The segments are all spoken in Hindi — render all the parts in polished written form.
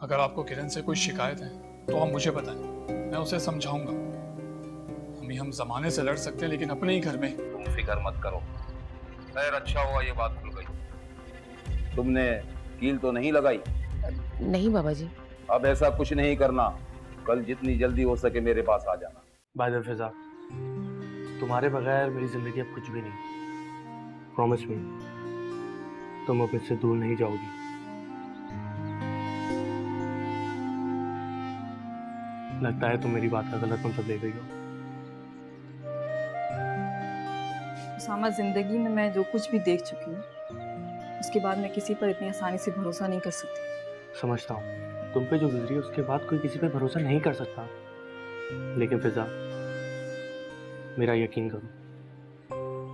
अगर आपको किरण से कोई शिकायत है तो आप मुझे बताएं, मैं उसे समझाऊंगा। हम जमाने से लड़ सकते हैं लेकिन अपने ही घर में। तुम फिक्र मत करो। खैर अच्छा हुआ ये बात खुल गई। तुमने कील तो नहीं लगाई? नहीं बाबा जी। अब ऐसा कुछ नहीं करना। कल जितनी जल्दी हो सके मेरे पास आ जाना। बाय द वे फिजा, तुम्हारे बगैर मेरी जिंदगी अब कुछ भी नहीं। प्रॉमिस मी, तुम अब मुझसे दूर नहीं जाओगी। लगता है तुम मेरी बात का गलत मतलब ले गई हो। उसामा, जिंदगी में मैं जो कुछ भी देख चुकी हूँ उसके बाद मैं किसी पर इतनी आसानी से भरोसा नहीं कर सकती। समझता हूँ, तुम पे जो गुजरी है उसके बाद कोई किसी पे भरोसा नहीं कर सकता। लेकिन फिजा, मेरा यकीन करो,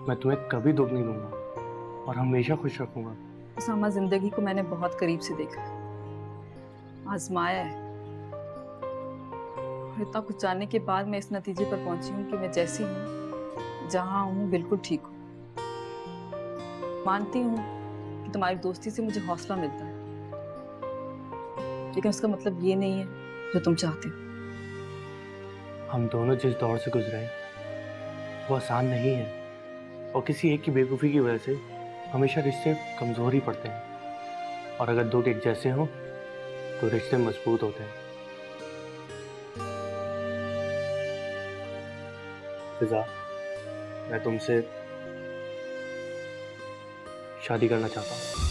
मैं तुम्हें कभी दुख नहीं दूंगा और हमेशा खुश रखूंगा। उसामा, जिंदगी को मैंने बहुत करीब से देखा है, आजमाया है, और इतना कुछ जानने के बाद मैं इस नतीजे पर पहुंची हूँ कि मैं जैसी हूँ, जहाँ हूँ, बिल्कुल ठीक हूँ। मानती हूँ कि तुम्हारी दोस्ती से मुझे हौसला मिलता है, लेकिन उसका मतलब ये नहीं है जो तुम चाहते हो। हम दोनों जिस दौर से गुजरे हैं वो आसान नहीं है, और किसी एक की बेवकूफ़ी की वजह से हमेशा रिश्ते कमज़ोर ही पड़ते हैं। और अगर दो एक जैसे हों तो रिश्ते मजबूत होते हैं। फिजा, मैं तुमसे शादी करना चाहता हूँ।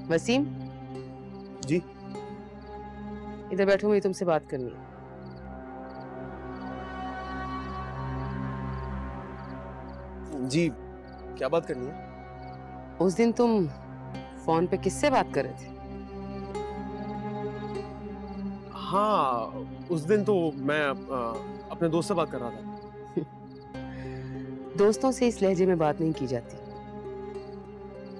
वसीम जी। इधर बैठो, मुझे तुमसे बात करनी है। जी, क्या बात करनी है? उस दिन तुम फोन पे किससे बात कर रहे थे? हाँ, उस दिन तो मैं अपने दोस्त से बात कर रहा था। दोस्तों से इस लहजे में बात नहीं की जाती।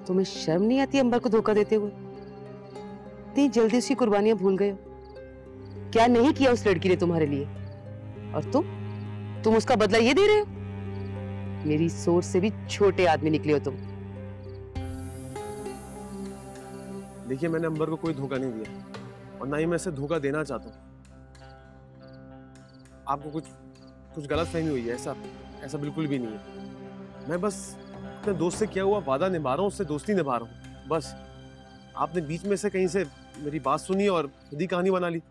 तुम्हें शर्म नहीं आती अंबर को धोखा देते हुए? इतनी जल्दी उसकी कुर्बानियां भूल गए हो? क्या नहीं किया उस लड़की ने तुम्हारे लिए, और तुम उसका बदला ये दे रहे हो? मेरी सोच से भी छोटे आदमी निकले हो तुम। देखिए, मैंने अंबर को कोई धोखा नहीं दिया, और ना ही मैं इसे धोखा देना चाहता हूँ। आपको कुछ गलत फहमी हुई है, ऐसा बिल्कुल भी नहीं है। मैं बस अपने दोस्त से किया हुआ वादा निभा रहा हूँ, उससे दोस्ती निभा रहा हूँ बस। आपने बीच में से कहीं से मेरी बात सुनी और खुद ही कहानी बना ली।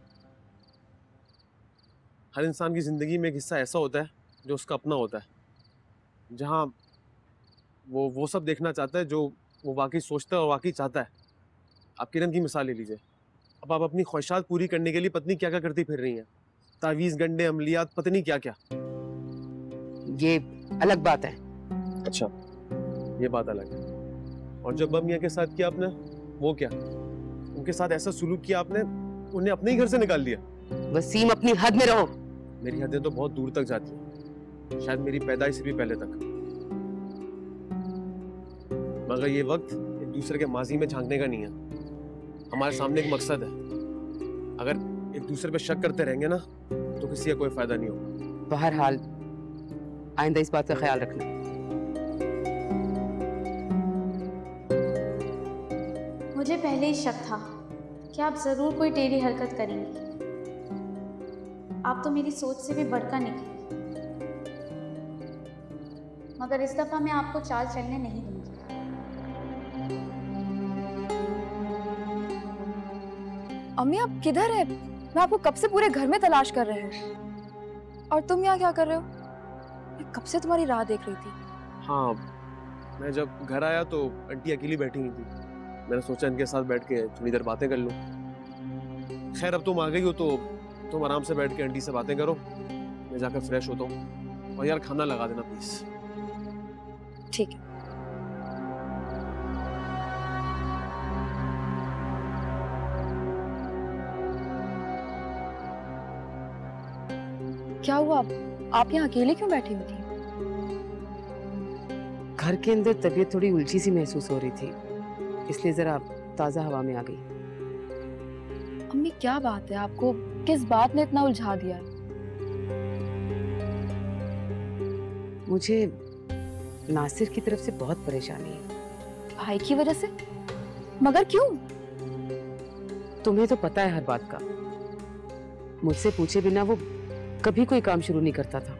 हर इंसान की जिंदगी में एक हिस्सा ऐसा होता है जो उसका अपना होता है, जहाँ वो सब देखना चाहता है जो वो वाकई सोचता है और वाकई चाहता है। आप किरण की मिसाल ले लीजिए। अब आप अपनी ख्वाहिशात पूरी करने के लिए पत्नी क्या क्या करती फिर रही हैं, तावीज़, गंडे, अमलियात, पता नहीं क्या क्या। ये अलग बात है। अच्छा, ये बात अलग है। और जब बमिया के साथ किया आपने, वो क्या, उनके साथ ऐसा सुलूक किया आपने, उन्हें अपने ही घर से निकाल दिया। वसीम, अपनी हद में रहो। मेरी हदें तो बहुत दूर तक जाती हैं, शायद मेरी पैदाइश से भी पहले तक। मगर ये वक्त एक दूसरे के माजी में झांकने का नहीं है। हमारे सामने एक मकसद है। अगर एक दूसरे पे शक करते रहेंगे ना तो किसी का कोई फायदा नहीं होगा। बहरहाल आइंदा इस बात का ख्याल रखना। मुझे पहले ही शक था कि आप जरूर कोई टेढ़ी हरकत करेंगी। आप तो मेरी सोच से भी बढ़कर निकली, मगर इस दफा मैं आपको चाल चलने नहीं दूंगी। अम्मी, आप किधर है? मैं आपको कब से पूरे घर में तलाश कर रहे हैं, और तुम यहाँ क्या कर रहे हो? मैं कब से तुम्हारी राह देख रही थी। हाँ, मैं जब घर आया तो आंटी अकेली बैठी हुई थी। मैंने सोचा इनके साथ बैठ के थोड़ी देर बातें कर लूं। खैर, अब तुम आ गई हो तो तुम आराम से बैठ के आंटी से बातें करो, मैं जाकर फ्रेश होता हूँ। और यार, खाना लगा देना प्लीज। ठीक है। क्या हुआ? आप यहाँ अकेले क्यों बैठी हुई थी? घर के अंदर तबीयत थोड़ी उलझी सी महसूस हो रही थी, इसलिए जरा ताजा हवा में आ गई। अम्मी क्या बात है, आपको किस बात ने इतना उलझा दिया है? मुझे नासिर की तरफ से बहुत परेशानी है। भाई की वजह से? मगर क्यों? तुम्हें तो पता है हर बात का। मुझसे पूछे बिना वो कभी कोई काम शुरू नहीं करता था,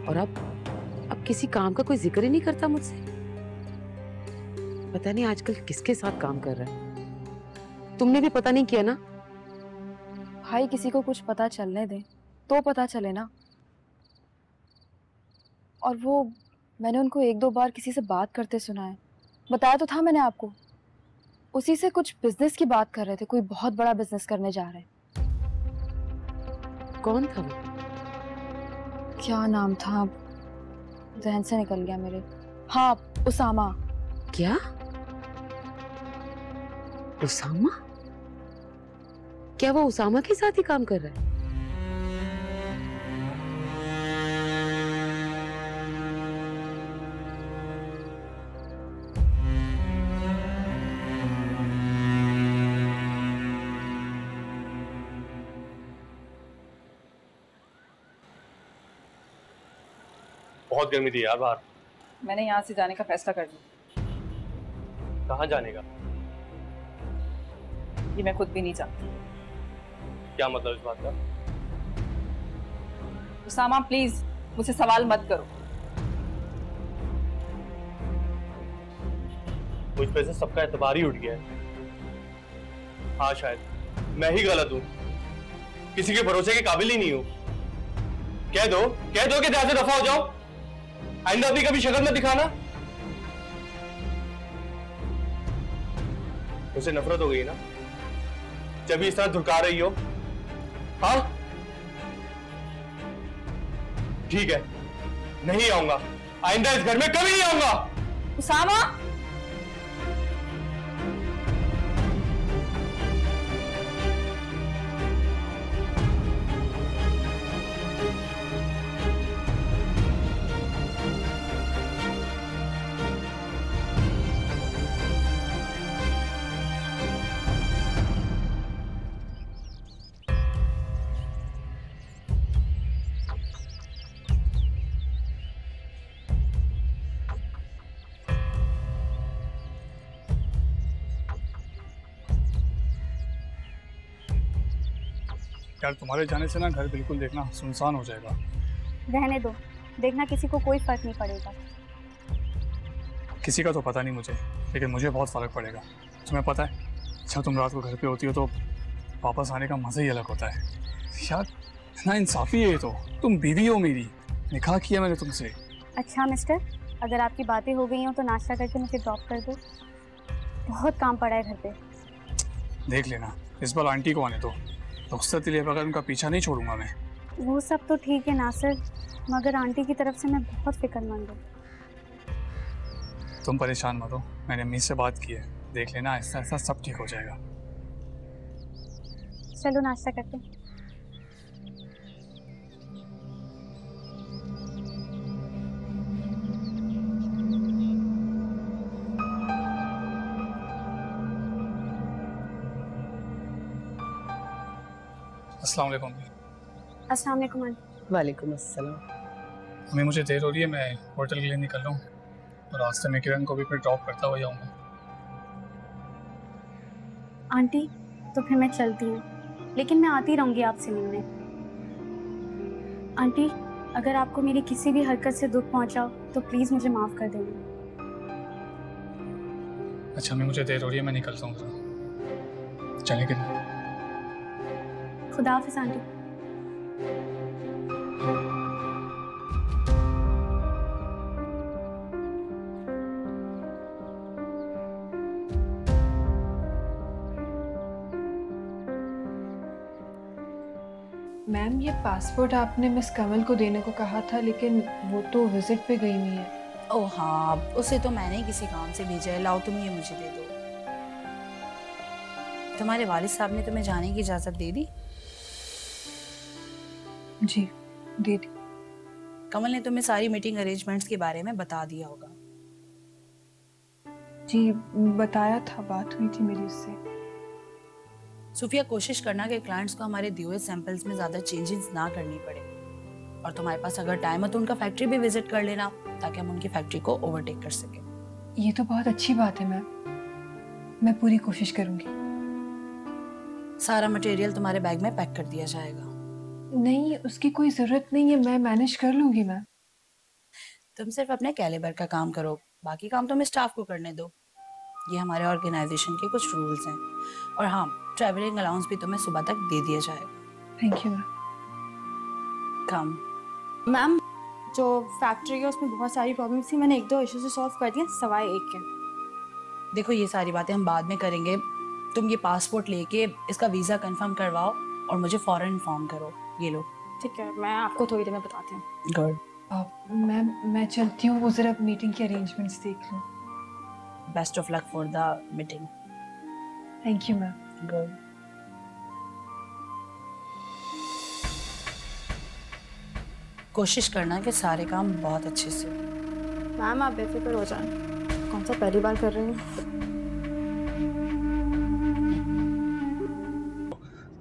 और अब किसी काम का कोई जिक्र ही नहीं करता मुझसे। पता नहीं आजकल किसके साथ काम कर रहा है। तुमने भी पता नहीं किया ना? भाई किसी को कुछ पता चलने दे तो पता चले ना। और वो मैंने उनको 1-2 बार किसी से बात करते सुना है। बताया तो था मैंने आपको। उसी से कुछ बिजनेस की बात कर रहे थे, कोई बहुत बड़ा बिजनेस करने जा रहे हैं। कौन था वो? क्या नाम था, जहन से निकल गया मेरे। हाँ, उसामा। क्या? उसामा? क्या वो उसामा के साथ ही काम कर रहा है? बहुत गर्मी थी यार बाहर। मैंने यहाँ से जाने का फैसला कर लिया। कहाँ जाने का? ये मैं खुद भी नहीं चाहती। क्या मतलब इस बात का? उसामा प्लीज मुझसे सवाल मत करो। मुझ पे से सबका एतबार ही उठ गया है। हाँ शायद मैं ही गलत हूँ, किसी के भरोसे के काबिल ही नहीं हूँ। कह दो कि जहाँ से दफा हो जाओ, आइंदा भी कभी शक्ल मत दिखाना। मुझसे नफरत हो गई ना जब भी इस तरह धुलका रही हो? हाँ ठीक है, नहीं आऊंगा, आइंदा इस घर में कभी नहीं आऊंगा। उसामा, यार तुम्हारे जाने से ना घर बिल्कुल देखना सुनसान हो जाएगा। रहने दो, देखना किसी को कोई फर्क नहीं पड़ेगा। किसी का तो पता नहीं मुझे, लेकिन मुझे बहुत फर्क पड़ेगा। तुम्हें पता है जब तुम रात को घर पे होती हो तो वापस आने का मज़ा ही अलग होता है। यार ना इंसाफी है ये तो। तुम बीवी हो मेरी, निकाह किया मैंने तुमसे। अच्छा मिस्टर, अगर आपकी बातें हो गई हो तो नाश्ता करके मुझे ड्रॉप कर दो, बहुत काम पड़ा है घर पे। देख लेना, इस बार आंटी को आने दो, रुखसत लिए बगैर उनका पीछा नहीं छोड़ूंगा मैं। वो सब तो ठीक है नासिर, मगर आंटी की तरफ से मैं बहुत फिक्रमंद हूँ। तुम परेशान मत हो, मैंने अम्मी से बात की है, देख लेना ऐसा ऐसा सब ठीक हो जाएगा। चलो नाश्ता करते हैं। अस्सलाम वालेकुम। अस्सलाम वालेकुम आंटी। वालेकुम अस्सलाम। अम्मी मुझे देर हो रही है, मैं होटल के लिए निकल रहा हूँ, तो रास्ते में किरण को भी फिर ड्रॉप करता हुआ जाऊँगा। आंटी तो फिर मैं चलती हूँ, लेकिन मैं आती रहूँगी आपसे मिलने। आंटी अगर आपको मेरी किसी भी हरकत से दुख पहुँचा तो प्लीज़ मुझे माफ़ कर देना। अच्छा अम्मी मुझे देर हो रही है, मैं निकलता हूँ। चलें किरण? खुदा हाफिज़ आंटी। मैम ये पासपोर्ट आपने मिस कमल को देने को कहा था, लेकिन वो तो विजिट पे गई हुई है। ओह हाँ, उसे तो मैंने ही किसी काम से भेजा है। लाओ तुम ये मुझे दे दो। तुम्हारे वालिद साहब ने तुम्हें जाने की इजाज़त दे दी? जी। दे दी। कमल ने तुम्हें सारी मीटिंग अरेंजमेंट्स के बारे में बता दिया होगा। जी बताया था, बात हुई थी मेरी उससे। सुफिया, कोशिश करना कि क्लाइंट्स को हमारे दिए हुए सैंपल्स में ज्यादा चेंजेस ना करनी पड़े, और तुम्हारे पास अगर टाइम हो तो उनका फैक्ट्री भी विजिट कर लेना ताकि हम उनकी फैक्ट्री को ओवरटेक कर सके। ये तो बहुत अच्छी बात है मैम, मैं पूरी कोशिश करूंगी। सारा मटेरियल तुम्हारे बैग में पैक कर दिया जाएगा। नहीं, उसकी कोई जरूरत नहीं है, मैं मैनेज कर लूंगी मैम। तुम सिर्फ अपने कैलिबर का काम करो, बाकी काम तुम्हें स्टाफ को करने दो। ये हमारे ऑर्गेनाइजेशन के कुछ रूल्स हैं। और हाँ, ट्रैवलिंग अलाउंस भी तुम्हें सुबह तक दे दिया जाएगा। Thank you ma'am. Come. Ma'am, जो फैक्ट्री है उसमें बहुत सारी प्रॉब्लम्स थी, मैंने 1-2 इश्यूज सॉल्व कर दिए सवाए एक के। देखो, ये सारी बातें हम बाद में करेंगे। तुम ये पासपोर्ट लेके इसका वीजा कंफर्म करवाओ और मुझे फौरन इन्फॉर्म करो। ये लो। ठीक है, मैं आपको थोड़ी देर में बताती हूँ। गुड। मैम मैं चलती हूँ, वो जरा मीटिंग के अरेंजमेंट्स देख लूँ। Best of luck for the meeting. Thank you ma'am. Good. कोशिश करना कि सारे काम बहुत अच्छे से। मैम आप बेफिक्र हो जाएं, कौन सा पहली बार कर रही हूँ।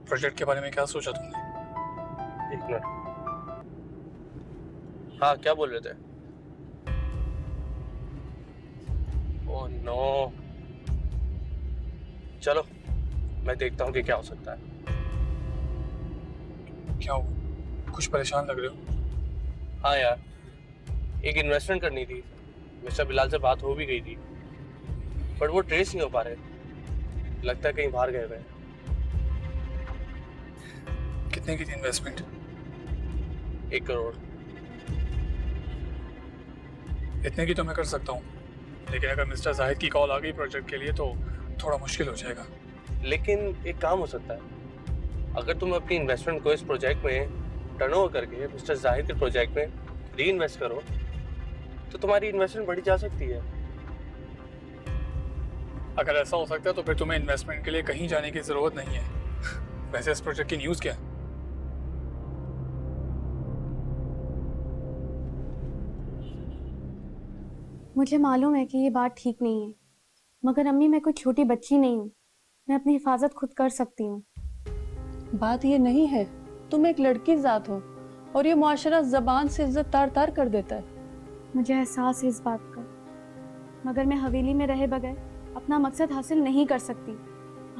प्रोजेक्ट के बारे में क्या सोचा तुमने? एक मिनट। हाँ, क्या बोल रहे थे? Oh no. चलो मैं देखता हूँ कि क्या हो सकता है। क्या हुआ, कुछ परेशान लग रहे हो? हाँ यार, एक इन्वेस्टमेंट करनी थी। मिस्टर बिलाल से बात हो भी गई थी, बट वो ट्रेस नहीं हो पा रहे। लगता है कहीं बाहर गए हुए हैं। कितने की थी इन्वेस्टमेंट? 1 करोड़। इतने की तो मैं कर सकता हूँ, लेकिन अगर मिस्टर जाहिद की कॉल आ गई प्रोजेक्ट के लिए तो थोड़ा मुश्किल हो जाएगा। लेकिन एक काम हो सकता है, अगर तुम अपनी इन्वेस्टमेंट को इस प्रोजेक्ट में टर्नओवर करके मिस्टर जाहिद के प्रोजेक्ट में री इन्वेस्ट करो तो तुम्हारी इन्वेस्टमेंट बढ़ी जा सकती है। अगर ऐसा हो सकता है तो फिर तुम्हें इन्वेस्टमेंट के लिए कहीं जाने की जरूरत नहीं है। वैसे इस प्रोजेक्ट की न्यूज़ क्या है? मुझे मालूम है कि ये बात ठीक नहीं है, मगर अम्मी मैं कोई छोटी बच्ची नहीं हूँ, मैं अपनी हिफाजत खुद कर सकती हूँ। बात ये नहीं है, तुम एक लड़की जात हो और ये मुआशरा जबान से इज्जत तार तार कर देता है। मुझे एहसास है इस बात का, मगर मैं हवेली में रहे बगैर अपना मकसद हासिल नहीं कर सकती।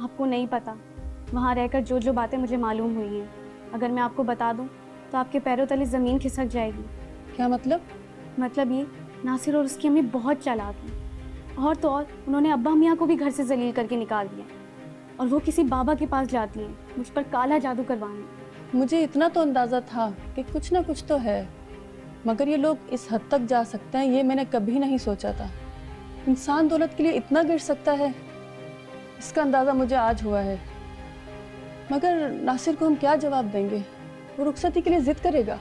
आपको नहीं पता, वहाँ रहकर जो जो बातें मुझे मालूम हुई हैं, अगर मैं आपको बता दूँ तो आपके पैरों तले ज़मीन खिसक जाएगी। क्या मतलब? मतलब ये, नासिर और उसकी अम्मी बहुत चालाक हैं, और तो और उन्होंने अब्बा मियाँ को भी घर से जलील करके निकाल दिया, और वो किसी बाबा के पास जाती हैं मुझ पर काला जादू करवाने। मुझे इतना तो अंदाजा था कि कुछ ना कुछ तो है, मगर ये लोग इस हद तक जा सकते हैं ये मैंने कभी नहीं सोचा था। इंसान दौलत के लिए इतना गिर सकता है, इसका अंदाजा मुझे आज हुआ है। मगर नासिर को हम क्या जवाब देंगे? वो रुखसती के लिए जिद करेगा।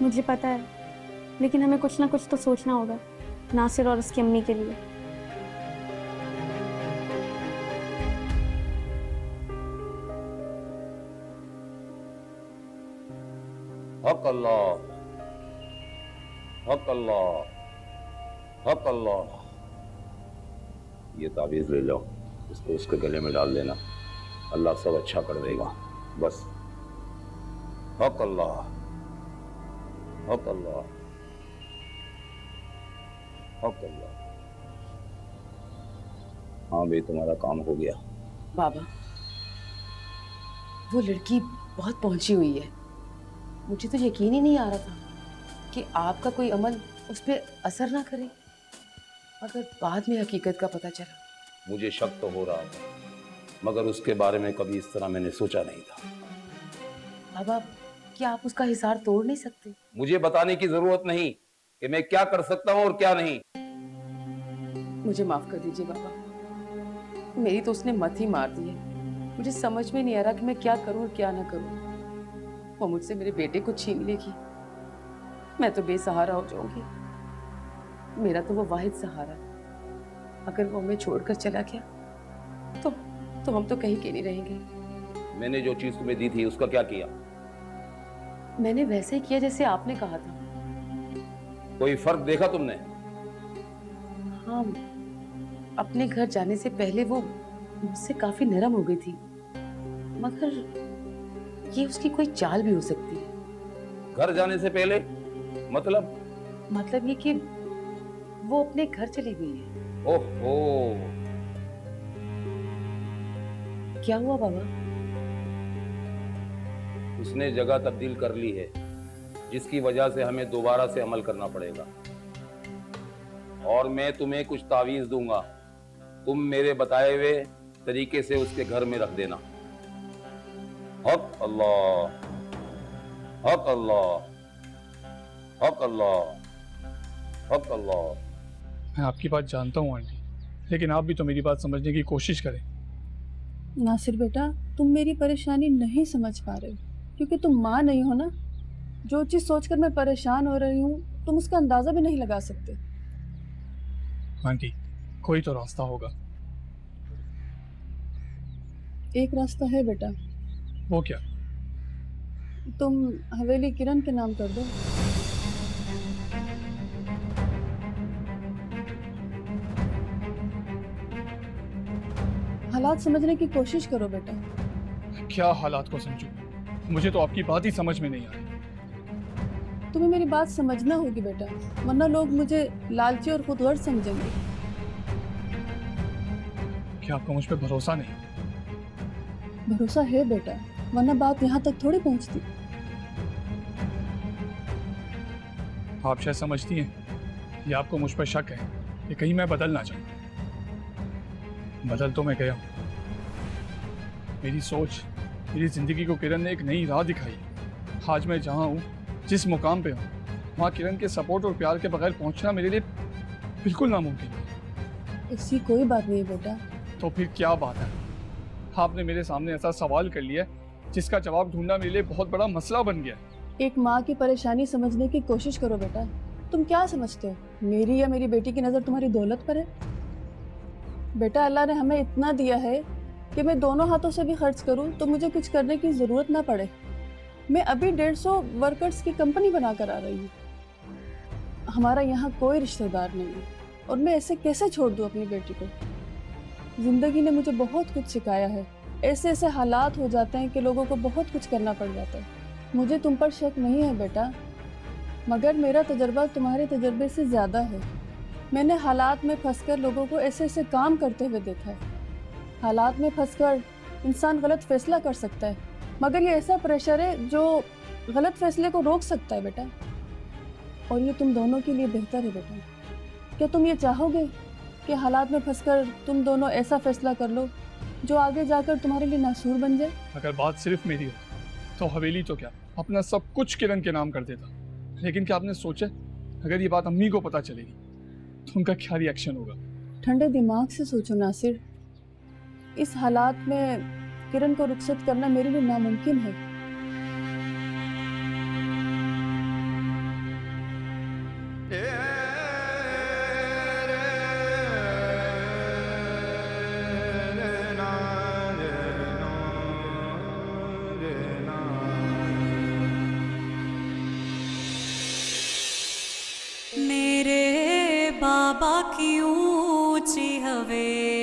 मुझे पता है, लेकिन हमें कुछ ना कुछ तो सोचना होगा नासिर और उसकी अम्मी के लिए। हक अल्लाह, हक अल्लाह, हक अल्लाह। ये ताबीज ले लो, इसको उसके गले में डाल देना, अल्लाह सब अच्छा कर देगा। बस हक अल्लाह, हक अल्लाह, हक अल्लाह। हाँ भाई, तुम्हारा काम हो गया। बाबा, वो लड़की बहुत पहुंची हुई है। मुझे तो यकीन ही नहीं आ रहा था कि आपका कोई अमल उस पर असर ना करे, अगर बाद में हकीकत का पता चला। मुझे शक तो हो रहा था, मगर उसके बारे में कभी इस तरह मैंने सोचा नहीं था। बाबा, क्या आप उसका हिसार तोड़ नहीं सकते? मुझे बताने की जरूरत नहीं कि मैं क्या कर सकता हूँ और क्या नहीं। मुझे माफ कर दीजिए बाबा, मेरी तो उसने मत ही मार दी है। मुझे समझ में नहीं आ रहा कि मैं क्या करूं और क्या ना करूं। वो मुझसे मेरे बेटे को छीन लेगी, मैं तो बेसहारा हो जाऊंगी। मेरा तो वो वाहिद सहारा है। अगर वो हमें छोड़कर चला गया तो हम तो कहीं के नहीं रहेंगे। मैंने जो चीज तुम्हें दी थी उसका क्या किया? मैंने वैसे ही किया जैसे आपने कहा था। कोई फर्क देखा तुमने? हाँ, अपने घर जाने से पहले वो मुझसे काफी नरम हो गई थी, मगर ये उसकी कोई चाल भी हो सकती है। घर जाने से पहले? मतलब ये कि वो अपने घर चली गई है। ओहो, क्या हुआ बाबा? उसने जगह तब्दील कर ली है, जिसकी वजह से हमें दोबारा से अमल करना पड़ेगा। और मैं तुम्हें कुछ तावीज दूंगा, तुम मेरे बताए हुए तरीके से उसके घर में रख देना। हक अल्लाह, हक अल्लाह, हक अल्लाह, हक अल्लाह। मैं आपकी बात जानता हूँ आंटी, लेकिन आप भी तो मेरी बात समझने की कोशिश करें। नासिर बेटा, तुम मेरी परेशानी नहीं समझ पा रहे हो क्योंकि तुम माँ नहीं हो ना। जो चीज़ सोचकर मैं परेशान हो रही हूँ तुम उसका अंदाजा भी नहीं लगा सकते। आंटी, कोई तो रास्ता होगा। एक रास्ता है बेटा। वो क्या? तुम हवेली किरण के नाम कर दो। हालात समझने की कोशिश करो बेटा। क्या हालात को समझूं? मुझे तो आपकी बात ही समझ में नहीं आ रही। तुम्हें मेरी बात समझना होगी बेटा, वरना लोग मुझे लालची और खुदगर्ज समझेंगे। क्या आपको मुझ पर भरोसा नहीं? भरोसा है बेटा, वरना बात यहाँ तक थोड़ी पहुँचती। आप शायद समझती हैं या आपको मुझ पर शक है कि कहीं मैं बदलना चाहूँ। बदल तो मैं गया हूँ। मेरी सोच, मेरी जिंदगी को किरण ने एक नई राह दिखाई। आज मैं जहाँ हूँ, जिस मुकाम पे हूँ, वहाँ किरण के सपोर्ट और प्यार के बगैर पहुँचना मेरे लिए बिल्कुल नामुमकिन है। ऐसी कोई बात नहीं बेटा। तो फिर क्या बात है? आपने मेरे सामने ऐसा सवाल कर लिया जिसका जवाब ढूंढना मेरे लिए बहुत बड़ा मसला बन गया। एक माँ की परेशानी समझने की कोशिश करो बेटा। तुम क्या समझते हो, मेरी या मेरी बेटी की नज़र तुम्हारी दौलत पर है? बेटा, अल्लाह ने हमें इतना दिया है कि मैं दोनों हाथों से भी खर्च करूं तो मुझे कुछ करने की ज़रूरत ना पड़े। मैं अभी 150 वर्कर्स की कंपनी बना कर आ रही हूँ। हमारा यहाँ कोई रिश्तेदार नहीं है और मैं ऐसे कैसे छोड़ दूँ अपनी बेटी को। ज़िंदगी ने मुझे बहुत कुछ सिखाया है। ऐसे ऐसे हालात हो जाते हैं कि लोगों को बहुत कुछ करना पड़ जाता है। मुझे तुम पर शक नहीं है बेटा, मगर मेरा तजर्बा तुम्हारे तजर्बे से ज़्यादा है। मैंने हालात में फंसकर लोगों को ऐसे ऐसे काम करते हुए देखा है। हालात में फंसकर इंसान गलत फैसला कर सकता है, मगर ये ऐसा प्रेशर है जो गलत फैसले को रोक सकता है बेटा। और ये तुम दोनों के लिए बेहतर है बेटा। क्या तुम ये चाहोगे कि हालात में फंसकर तुम दोनों ऐसा फैसला कर लो जो आगे जाकर तुम्हारे लिए नासूर बन जाए? अगर बात सिर्फ मेरी हो तो हवेली तो क्या, अपना सब कुछ किरण के नाम कर देता। लेकिन क्या आपने सोचा अगर ये बात अम्मी को पता चलेगी तो उनका क्या रिएक्शन होगा? ठंडे दिमाग से सोचो नासिर। इस हालात में किरण को रुखसत करना मेरे लिए नामुमकिन है। मेरे बाबा की ऊंची हवेली